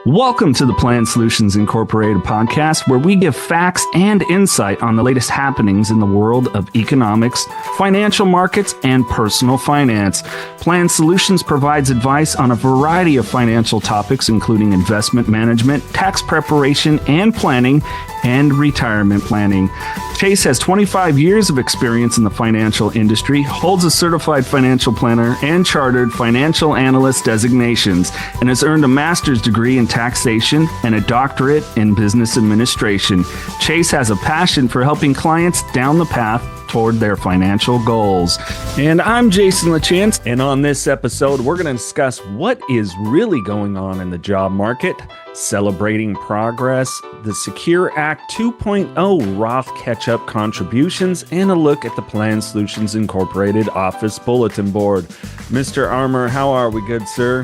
Welcome to the Plan Solutions Incorporated podcast, where we give facts and insight on the latest happenings in the world of economics, financial markets, and personal finance. Plan Solutions provides advice on a variety of financial topics, including investment management, tax preparation and planning, and retirement planning. Chase has 25 years of experience in the financial industry, holds a certified financial planner and chartered financial analyst designations, and has earned a master's degree in taxation and a doctorate in business administration. Chase has a passion for helping clients down the path toward their financial goals. And I'm Jason LaChance, and on this episode, we're going to discuss what is really going on in the job market, celebrating progress, the Secure Act 2.0 Roth catch-up contributions, and a look at the Plan Solutions Incorporated Office Bulletin Board. Mr. Armour, how are we, good sir?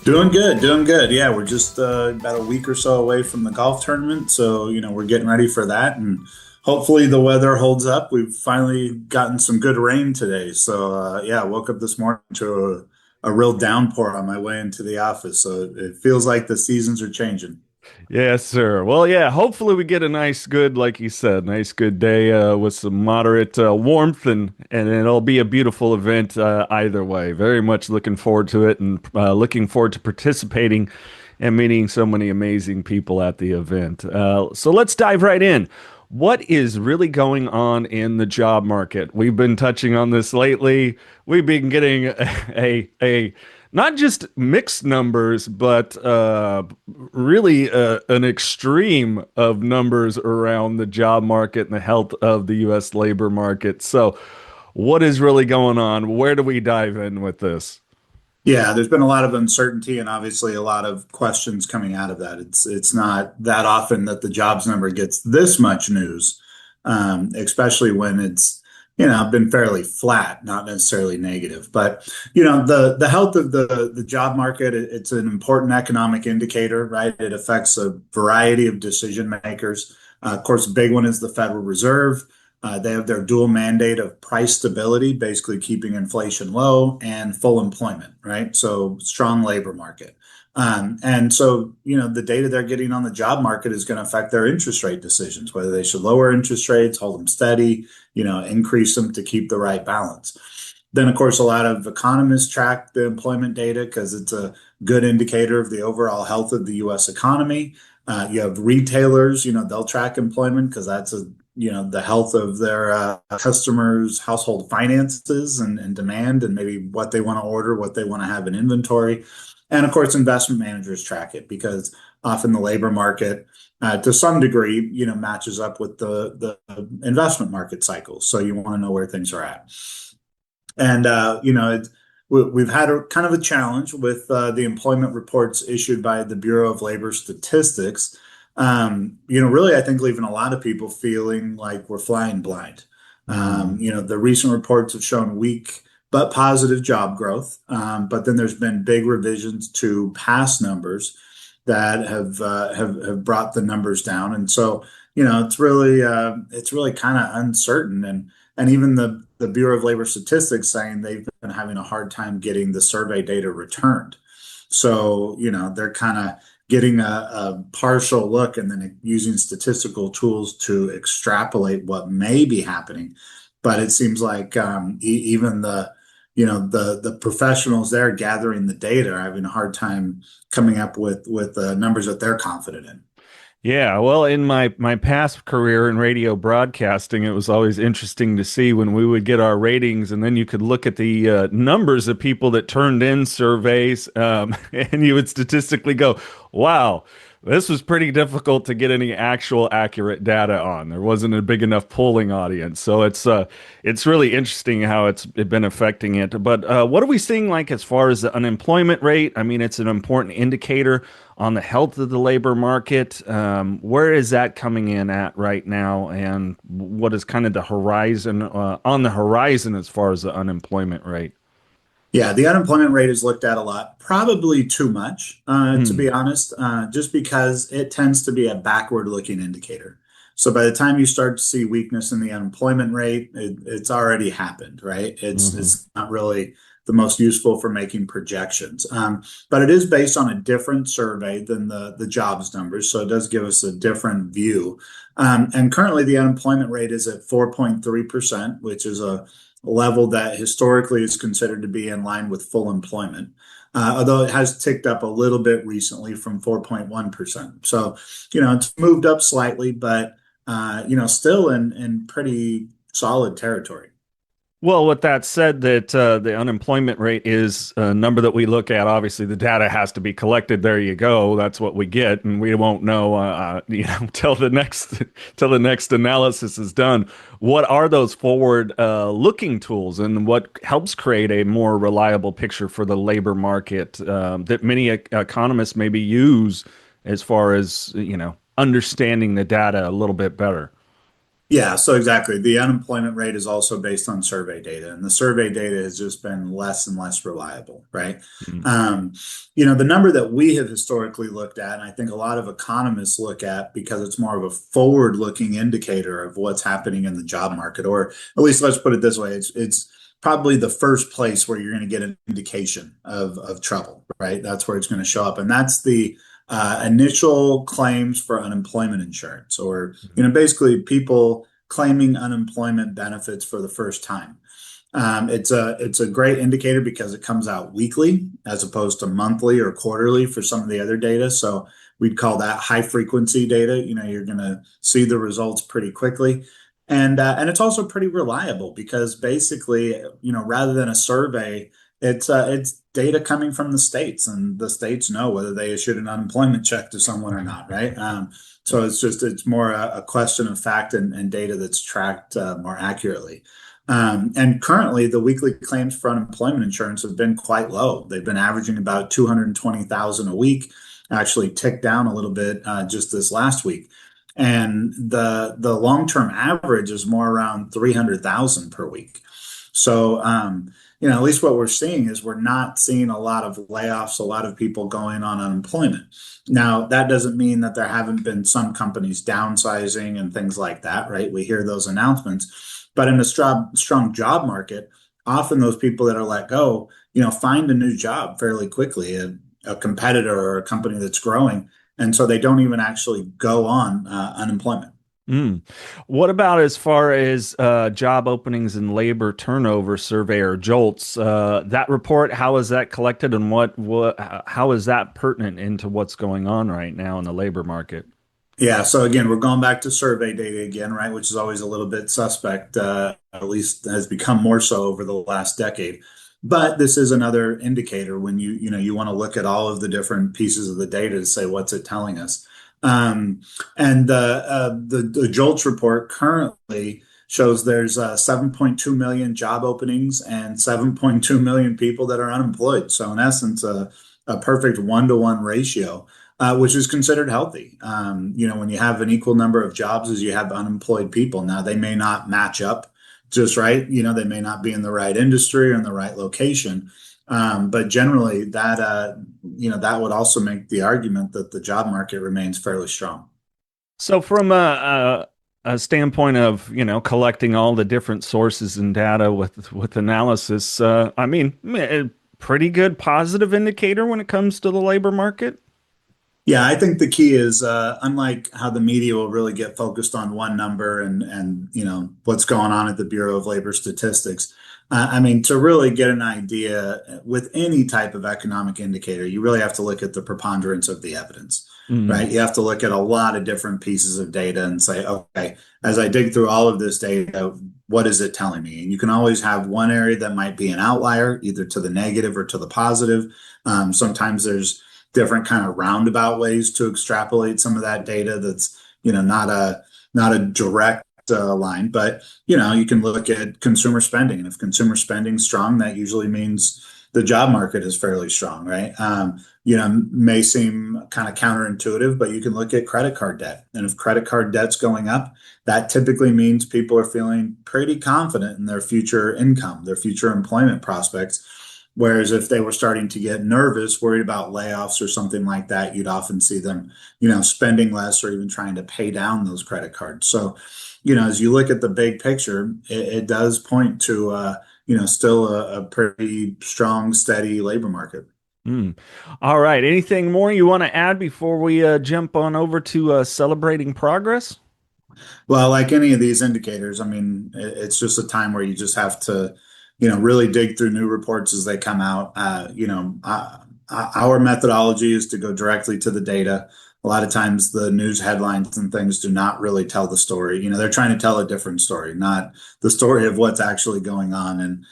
Doing good. Yeah, we're just about a week or so away from the golf tournament, so we're getting ready for that, and hopefully the weather holds up. We've finally gotten some good rain today, so I woke up this morning to a real downpour on my way into the office, so it feels like the seasons are changing. Yes, sir. Well, yeah, hopefully we get a nice, good, like you said, nice, good day with some moderate warmth, and it'll be a beautiful event either way. Very much looking forward to it, and looking forward to participating and meeting so many amazing people at the event. So let's dive right in. What is really going on in the job market? We've been touching on this lately. We've been getting a not just mixed numbers, but really an extreme of numbers around the job market and the health of the U.S. labor market. So what is really going on? Where do we dive in with this? Yeah, there's been a lot of uncertainty and obviously a lot of questions coming out of that. It's not that often that the jobs number gets this much news, especially when it's been fairly flat, not necessarily negative. But the health of the job market, it's an important economic indicator, right? It affects a variety of decision makers. Of course, a big one is the Federal Reserve. They have their dual mandate of price stability, basically keeping inflation low, and full employment, right? So strong labor market. And so, the data they're getting on the job market is going to affect their interest rate decisions, whether they should lower interest rates, hold them steady, increase them to keep the right balance. Then, of course, a lot of economists track the employment data because it's a good indicator of the overall health of the U.S. economy. You have retailers, they'll track employment because that's the health of their customers' household finances and demand, and maybe what they want to order, what they want to have in inventory. And of course, investment managers track it because often the labor market, to some degree, matches up with the investment market cycles. So you want to know where things are at. And we've had a kind of a challenge with the employment reports issued by the Bureau of Labor Statistics. Really, I think leaving a lot of people feeling like we're flying blind. The recent reports have shown weak but positive job growth, but then there's been big revisions to past numbers that have brought the numbers down, and so it's really kind of uncertain, and even the Bureau of Labor Statistics saying they've been having a hard time getting the survey data returned. So they're kind of getting a partial look and then using statistical tools to extrapolate what may be happening. But it seems like even the professionals there gathering the data are having a hard time coming up with numbers that they're confident in. Yeah, well, in my past career in radio broadcasting, it was always interesting to see when we would get our ratings, and then you could look at the numbers of people that turned in surveys, and you would statistically go, "Wow, this was pretty difficult to get any actual accurate data on. There wasn't a big enough polling audience." So it's really interesting how it's been affecting it. But what are we seeing like as far as the unemployment rate? I mean, it's an important indicator on the health of the labor market. Where is that coming in at right now? And what is kind of the horizon on the horizon as far as the unemployment rate? Yeah, the unemployment rate is looked at a lot, probably too much, to be honest, just because it tends to be a backward-looking indicator. So by the time you start to see weakness in the unemployment rate, it's already happened, right? It's not really the most useful for making projections. But it is based on a different survey than the jobs numbers, so it does give us a different view. And currently, the unemployment rate is at 4.3%, which is a level that historically is considered to be in line with full employment. Although it has ticked up a little bit recently from 4.1%. So, it's moved up slightly, but, still in pretty solid territory. Well, with that said, that the unemployment rate is a number that we look at. Obviously, the data has to be collected. There you go. That's what we get, and we won't know, till the next analysis is done. What are those forward-looking tools, and what helps create a more reliable picture for the labor market that many economists maybe use as far as understanding the data a little bit better? Yeah, so exactly. The unemployment rate is also based on survey data, and the survey data has just been less and less reliable, right? Mm. Um, the number that we have historically looked at, and I think a lot of economists look at because it's more of a forward-looking indicator of what's happening in the job market, or at least let's put it this way, it's probably the first place where you're going to get an indication of trouble, right? That's where it's going to show up, and that's the initial claims for unemployment insurance, or basically people claiming unemployment benefits for the first time. It's a great indicator because it comes out weekly as opposed to monthly or quarterly for some of the other data. So we'd call that high frequency data. You're going to see the results pretty quickly. And it's also pretty reliable because basically, rather than a survey, it's data coming from the states, and the states know whether they issued an unemployment check to someone or not, right? So it's more a question of fact and data that's tracked more accurately. And currently, the weekly claims for unemployment insurance have been quite low. They've been averaging about 220,000 a week, actually ticked down a little bit just this last week. And the long-term average is more around 300,000 per week. So, at least what we're seeing is we're not seeing a lot of layoffs, a lot of people going on unemployment. Now, that doesn't mean that there haven't been some companies downsizing and things like that, right? We hear those announcements. But in a strong job market, often those people that are let go, find a new job fairly quickly, a competitor or a company that's growing. And so they don't even actually go on unemployment. Mm. What about as far as job openings and labor turnover survey, or JOLTS? That report, how is that collected, and how is that pertinent into what's going on right now in the labor market? Yeah, so again, we're going back to survey data again, right? Which is always a little bit suspect, at least has become more so over the last decade. But this is another indicator when you want to look at all of the different pieces of the data to say what's it telling us. And the JOLTS report currently shows there's 7.2 million job openings and 7.2 million people that are unemployed. So in essence, a perfect one-to-one ratio, which is considered healthy. When you have an equal number of jobs as you have unemployed people. Now, they may not match up just right. They may not be in the right industry or in the right location. But generally, that would also make the argument that the job market remains fairly strong. So, from a standpoint of collecting all the different sources and data with analysis, I mean, a pretty good positive indicator when it comes to the labor market. Yeah, I think the key is unlike how the media will really get focused on one number and what's going on at the Bureau of Labor Statistics. I mean, to really get an idea with any type of economic indicator, you really have to look at the preponderance of the evidence, Mm. right? You have to look at a lot of different pieces of data and say, okay, as I dig through all of this data, what is it telling me? And you can always have one area that might be an outlier, either to the negative or to the positive. Sometimes there's different kind of roundabout ways to extrapolate some of that data that's not a direct line, but you can look at consumer spending, and if consumer spending's strong, that usually means the job market is fairly strong, right? May seem kind of counterintuitive, but you can look at credit card debt, and if credit card debt's going up, that typically means people are feeling pretty confident in their future income, their future employment prospects. Whereas if they were starting to get nervous, worried about layoffs or something like that, you'd often see them, spending less or even trying to pay down those credit cards. So, as you look at the big picture, it does point to, still a pretty strong, steady labor market. Mm. All right. Anything more you want to add before we jump on over to celebrating progress? Well, like any of these indicators, I mean, it's just a time where you just have to, really dig through new reports as they come out. Our methodology is to go directly to the data. A lot of times the news headlines and things do not really tell the story. They're trying to tell a different story, not the story of what's actually going on. And,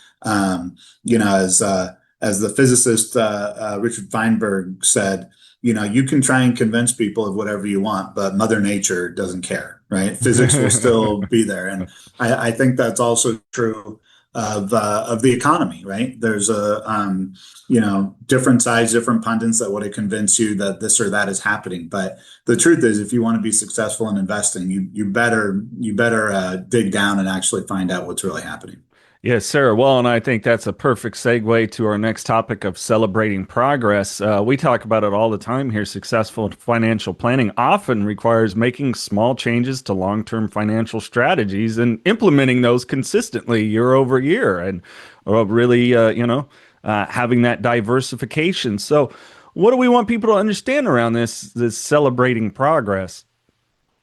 as the physicist Richard Feinberg said, you can try and convince people of whatever you want, but Mother Nature doesn't care, right? Physics will still be there. And I think that's also true of the economy, right? There's different sides, different pundits that want to convince you that this or that is happening. But the truth is, if you want to be successful in investing, you better dig down and actually find out what's really happening. Yes, sir. Well, and I think that's a perfect segue to our next topic of celebrating progress. We talk about it all the time here. Successful financial planning often requires making small changes to long-term financial strategies and implementing those consistently year over year, and really, having that diversification. So, what do we want people to understand around this celebrating progress?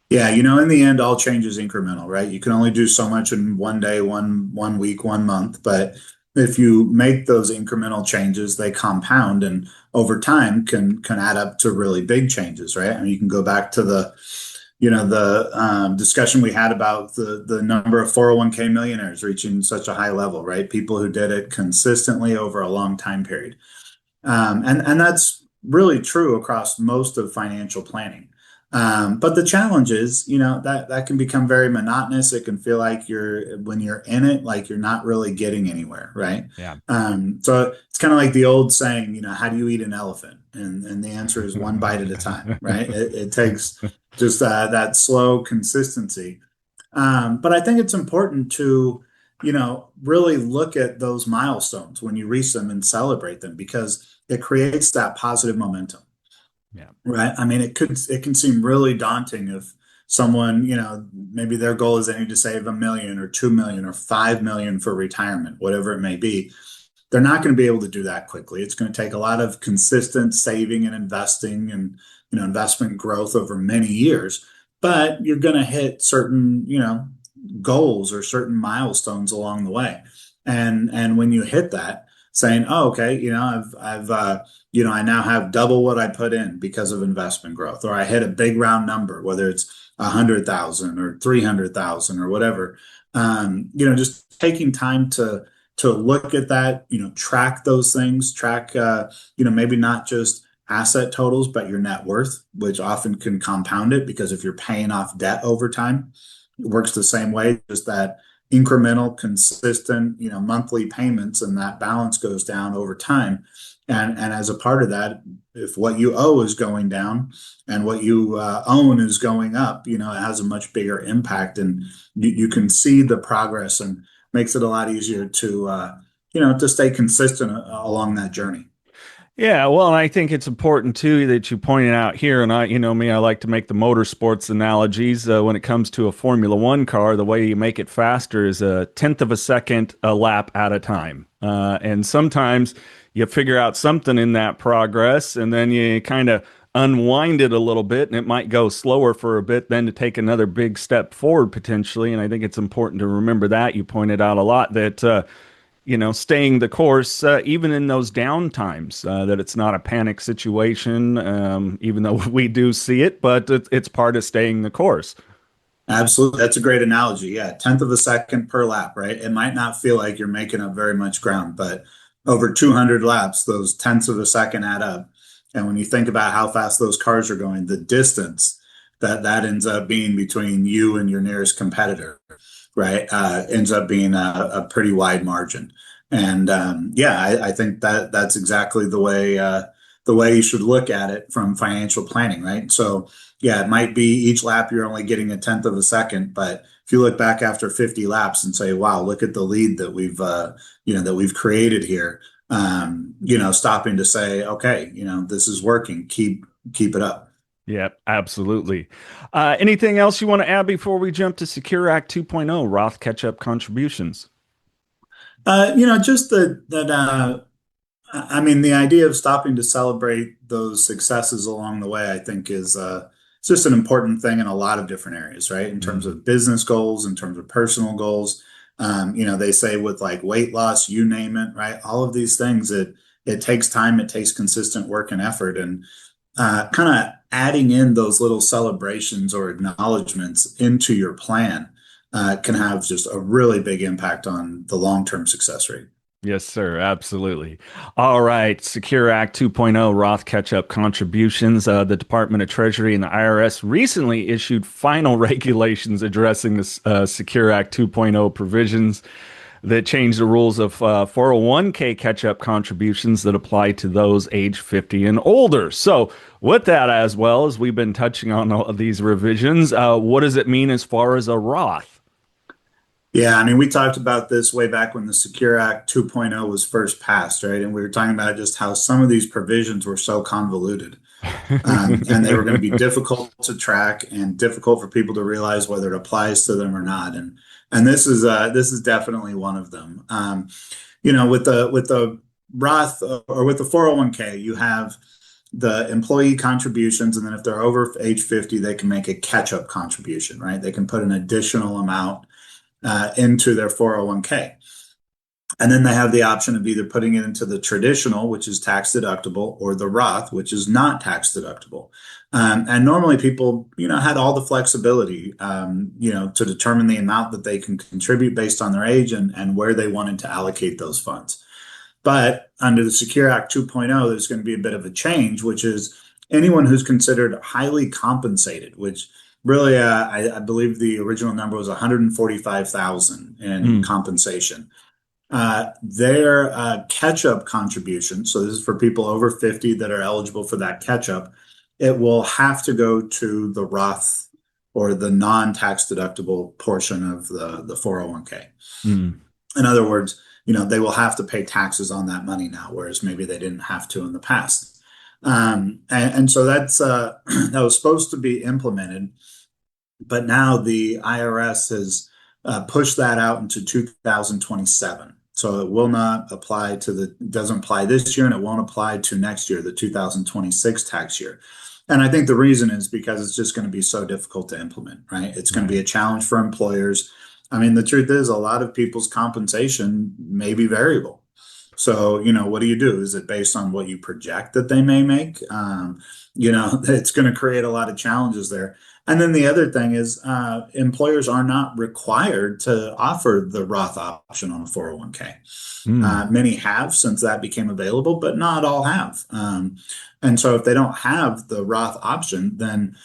Yeah, in the end, all change is incremental, right? You can only do so much in one day, one week, 1 month. But if you make those incremental changes, they compound and over time can add up to really big changes, right? I mean, you can go back to the discussion we had about the number of 401k millionaires reaching such a high level, right? People who did it consistently over a long time period. And that's really true across most of financial planning. But the challenge is, that can become very monotonous. It can feel like when you're in it, like you're not really getting anywhere, right? Yeah. So it's kind of like the old saying, how do you eat an elephant? And the answer is one bite at a time, right? It takes just that slow consistency. But I think it's important to, really look at those milestones when you reach them and celebrate them because it creates that positive momentum. Yeah. Right. I mean, it can seem really daunting if someone, maybe their goal is they need to save 1 million or 2 million or 5 million for retirement, whatever it may be. They're not going to be able to do that quickly. It's going to take a lot of consistent saving and investing and, investment growth over many years. But you're going to hit certain, goals or certain milestones along the way. And when you hit that, saying, "Oh, okay, I now have double what I put in because of investment growth, or I hit a big round number, whether it's 100,000 or 300,000 or whatever." Just taking time to look at that, track those things, track, maybe not just asset totals, but your net worth, which often can compound it because if you're paying off debt over time, it works the same way, just that incremental, consistent, monthly payments, and that balance goes down over time. And as a part of that, if what you owe is going down and what you own is going up, it has a much bigger impact, and you can see the progress, and makes it a lot easier to stay consistent along that journey. Yeah, well, and I think it's important too that you pointed out here, and I like to make the motorsports analogies. When it comes to a Formula One car, the way you make it faster is a tenth of a second a lap at a time. And sometimes you figure out something in that progress, and then you kind of unwind it a little bit, and it might go slower for a bit, then to take another big step forward potentially. And I think it's important to remember that. You pointed out a lot that staying the course, even in those down times, that it's not a panic situation, even though we do see it, but it's part of staying the course. Absolutely. That's a great analogy. Yeah. Tenth of a second per lap, right? It might not feel like you're making up very much ground, but over 200 laps, those tenths of a second add up. And when you think about how fast those cars are going, the distance that ends up being between you and your nearest competitor, right, ends up being a pretty wide margin. And yeah, I think that's exactly the way you should look at it from financial planning, right? So yeah, it might be each lap you're only getting a tenth of a second, but if you look back after 50 laps and say, "Wow, look at the lead that we've created here," stopping to say, "Okay, this is working. Keep it up." Yeah, absolutely. Anything else you want to add before we jump to Secure Act 2.0, Roth catch-up contributions? Just I mean, the idea of stopping to celebrate those successes along the way, I think, is it's just an important thing in a lot of different areas, right? In terms Mm. of business goals, in terms of personal goals. They say with like weight loss, you name it, right? All of these things, it takes time, it takes consistent work and effort, and kind of adding in those little celebrations or acknowledgments into your plan can have just a really big impact on the long-term success rate. Yes, sir. Absolutely. All right. Secure Act 2.0 Roth catch-up contributions. The Department of Treasury and the IRS recently issued final regulations addressing the Secure Act 2.0 provisions that change the rules of 401k catch-up contributions that apply to those age 50 and older. So, with that, as well as we've been touching on all of these revisions, what does it mean as far as a Roth? Yeah, I mean, we talked about this way back when the Secure Act 2.0 was first passed, right? And we were talking about just how some of these provisions were so convoluted. And they were going to be difficult to track and difficult for people to realize whether it applies to them or not. And this is definitely one of them. With the Roth or with the 401k, you have the employee contributions, and then if they're over age 50, they can make a catch-up contribution, right? They can put an additional amount into their 401k. And then they have the option of either putting it into the traditional, which is tax deductible, or the Roth, which is not tax deductible. And normally people, had all the flexibility, to determine the amount that they can contribute based on their age and where they wanted to allocate those funds. But under the Secure Act 2.0, there's going to be a bit of a change, which is anyone who's considered highly compensated, which really, I believe the original number was 145,000 in Mm, compensation. Their catch-up contribution, so this is for people over 50 that are eligible for that catch-up, it will have to go to the Roth or the non-tax deductible portion of the 401k. mm. In other words, they will have to pay taxes on that money now, whereas maybe they didn't have to in the past. And so that's that was supposed to be implemented, but now the IRS has pushed that out into 2027. So it will not apply doesn't apply this year, and it won't apply to next year, the 2026 tax year. And I think the reason is because it's just going to be so difficult to implement, right? It's going to be Right. a challenge for employers. I mean, the truth is, a lot of people's compensation may be variable. So, what do you do? Is it based on what you project that they may make? It's going to create a lot of challenges there. And then the other thing is, employers are not required to offer the Roth option on a 401k. Mm. Many have since that became available, but not all have. And so if they don't have the Roth option, then,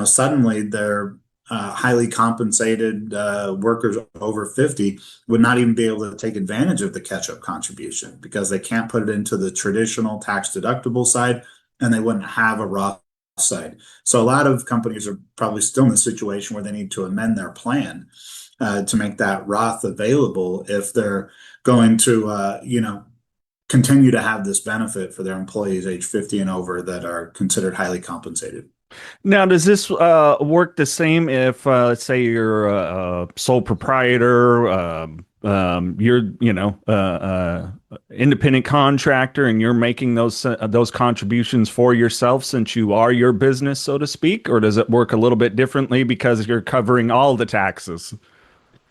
suddenly they're highly compensated workers over 50 would not even be able to take advantage of the catch-up contribution because they can't put it into the traditional tax deductible side and they wouldn't have a Roth side. So a lot of companies are probably still in the situation where they need to amend their plan to make that Roth available if they're going to, continue to have this benefit for their employees age 50 and over that are considered highly compensated. Now, does this work the same if, let's say, you're a sole proprietor, you're, independent contractor, and you're making those contributions for yourself since you are your business, so to speak, or does it work a little bit differently because you're covering all the taxes?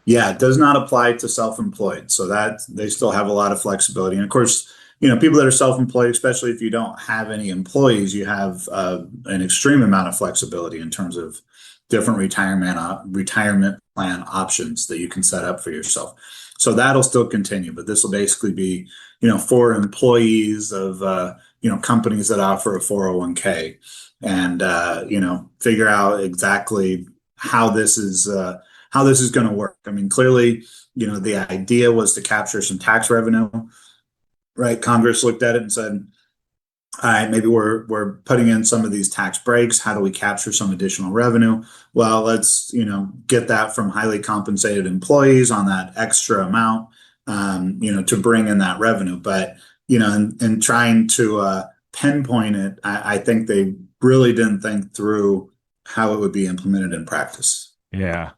Yeah, it does not apply to self-employed. So that they still have a lot of flexibility. And of course, people that are self-employed, especially if you don't have any employees, you have an extreme amount of flexibility in terms of different retirement plan options that you can set up for yourself. So that'll still continue, but this will basically be, for employees of companies that offer a 401k and figure out exactly how this is how this is going to work. I mean, clearly, the idea was to capture some tax revenue, right? Congress looked at it and said, all right, maybe we're putting in some of these tax breaks. How do we capture some additional revenue? Well, let's, get that from highly compensated employees on that extra amount, to bring in that revenue. But, and trying to pinpoint it, I think they really didn't think through how it would be implemented in practice. Yeah.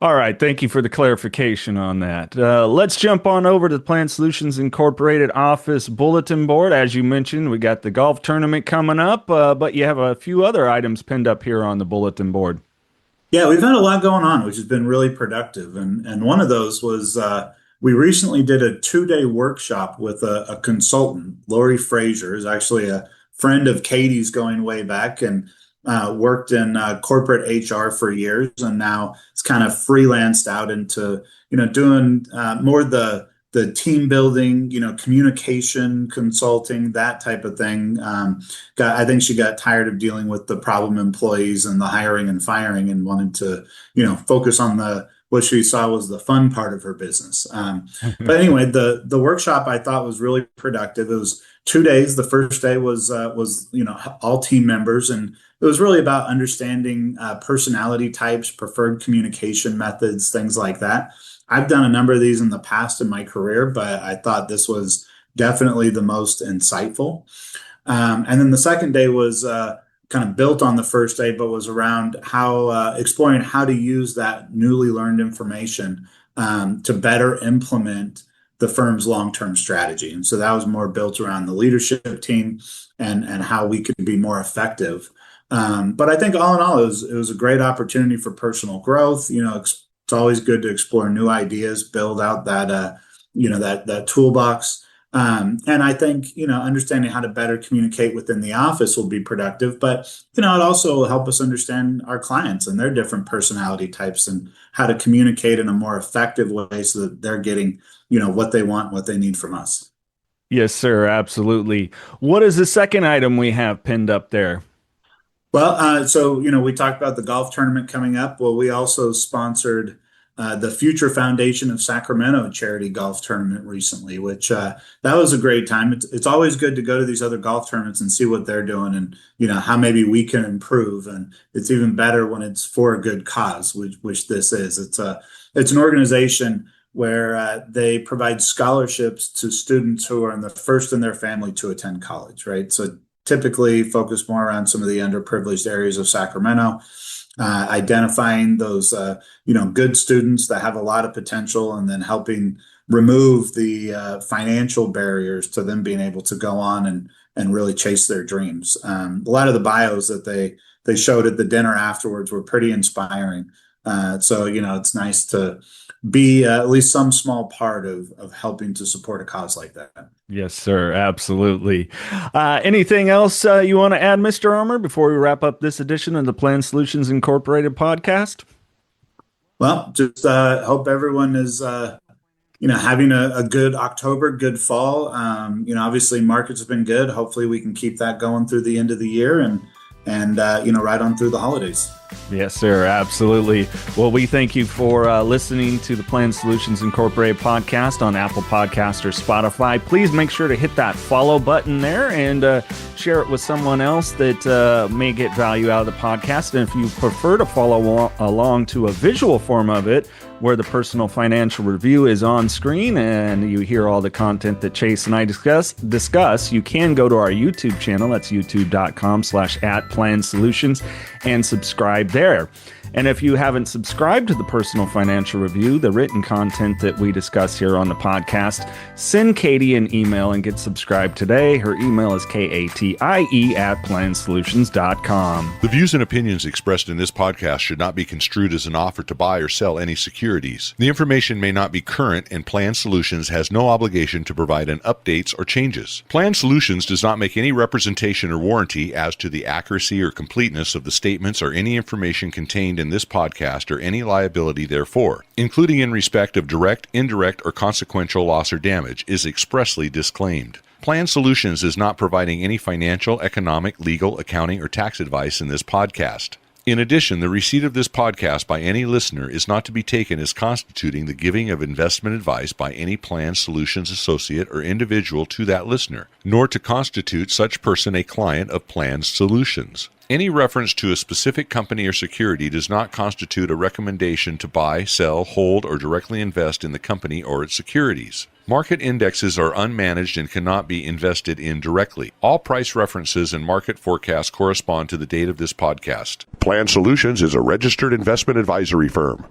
All right. Thank you for the clarification on that. Let's jump on over to the Plan Solutions Incorporated office bulletin board. As you mentioned, we got the golf tournament coming up, but you have a few other items pinned up here on the bulletin board. Yeah, we've had a lot going on, which has been really productive. And one of those was we recently did a 2-day workshop with a consultant. Lori Frazier is actually a friend of Katie's going way back and worked in corporate HR for years, and now it's kind of freelanced out into doing more the team building, communication consulting, that type of thing. I think she got tired of dealing with the problem employees and the hiring and firing, and wanted to, focus on what she saw was the fun part of her business. But anyway, the workshop I thought was really productive. It was 2 days. The first day was all team members, and it was really about understanding personality types, preferred communication methods, things like that. I've done a number of these in the past in my career, but I thought this was definitely the most insightful. And then the second day was kind of built on the first day, but was around how exploring how to use that newly learned information to better implement the firm's long-term strategy. And so that was more built around the leadership team and how we could be more effective. But I think all in all, it was a great opportunity for personal growth. It's always good to explore new ideas, build out that toolbox. And I think, understanding how to better communicate within the office will be productive, but, it also will help us understand our clients and their different personality types and how to communicate in a more effective way so that they're getting, what they want, what they need from us. Yes, sir. Absolutely. What is the second item we have pinned up there? Well, so we talked about the golf tournament coming up. Well, we also sponsored the Future Foundation of Sacramento charity golf tournament recently, which that was a great time. It's always good to go to these other golf tournaments and see what they're doing, and how maybe we can improve. And it's even better when it's for a good cause, which this is. It's an organization where they provide scholarships to students who are in the first in their family to attend college, right? So typically focus more around some of the underprivileged areas of Sacramento, identifying those good students that have a lot of potential, and then helping remove the financial barriers to them being able to go on and really chase their dreams. A lot of the bios that they showed at the dinner afterwards were pretty inspiring. So it's nice to be at least some small part of helping to support a cause like that. Yes, sir. Absolutely. Anything else you want to add, Mr. Armour, before we wrap up this edition of the Plan Solutions Incorporated podcast? Well, just hope everyone is having a good October, good fall. Obviously markets have been good. Hopefully we can keep that going through the end of the year and right on through the holidays. Yes, sir. Absolutely. Well, we thank you for listening to the Plan Solutions Incorporated podcast on Apple Podcast or Spotify. Please make sure to hit that follow button there and share it with someone else that may get value out of the podcast. And if you prefer to follow along to a visual form of it, where the personal financial review is on screen and you hear all the content that Chase and I discuss, you can go to our YouTube channel. That's youtube.com/@plansolutions and subscribe there. And if you haven't subscribed to the Personal Financial Review, the written content that we discuss here on the podcast, send Katie an email and get subscribed today. Her email is katie@plansolutions.com. The views and opinions expressed in this podcast should not be construed as an offer to buy or sell any securities. The information may not be current, and Plan Solutions has no obligation to provide an updates or changes. Plan Solutions does not make any representation or warranty as to the accuracy or completeness of the statements or any information contained in this podcast or any liability therefore, including in respect of direct, indirect, or consequential loss or damage, is expressly disclaimed. Plan Solutions is not providing any financial, economic, legal, accounting, or tax advice in this podcast. In addition, the receipt of this podcast by any listener is not to be taken as constituting the giving of investment advice by any Plan Solutions associate or individual to that listener, nor to constitute such person a client of Plan Solutions. Any reference to a specific company or security does not constitute a recommendation to buy, sell, hold, or directly invest in the company or its securities. Market indexes are unmanaged and cannot be invested in directly. All price references and market forecasts correspond to the date of this podcast. Plan Solutions is a registered investment advisory firm.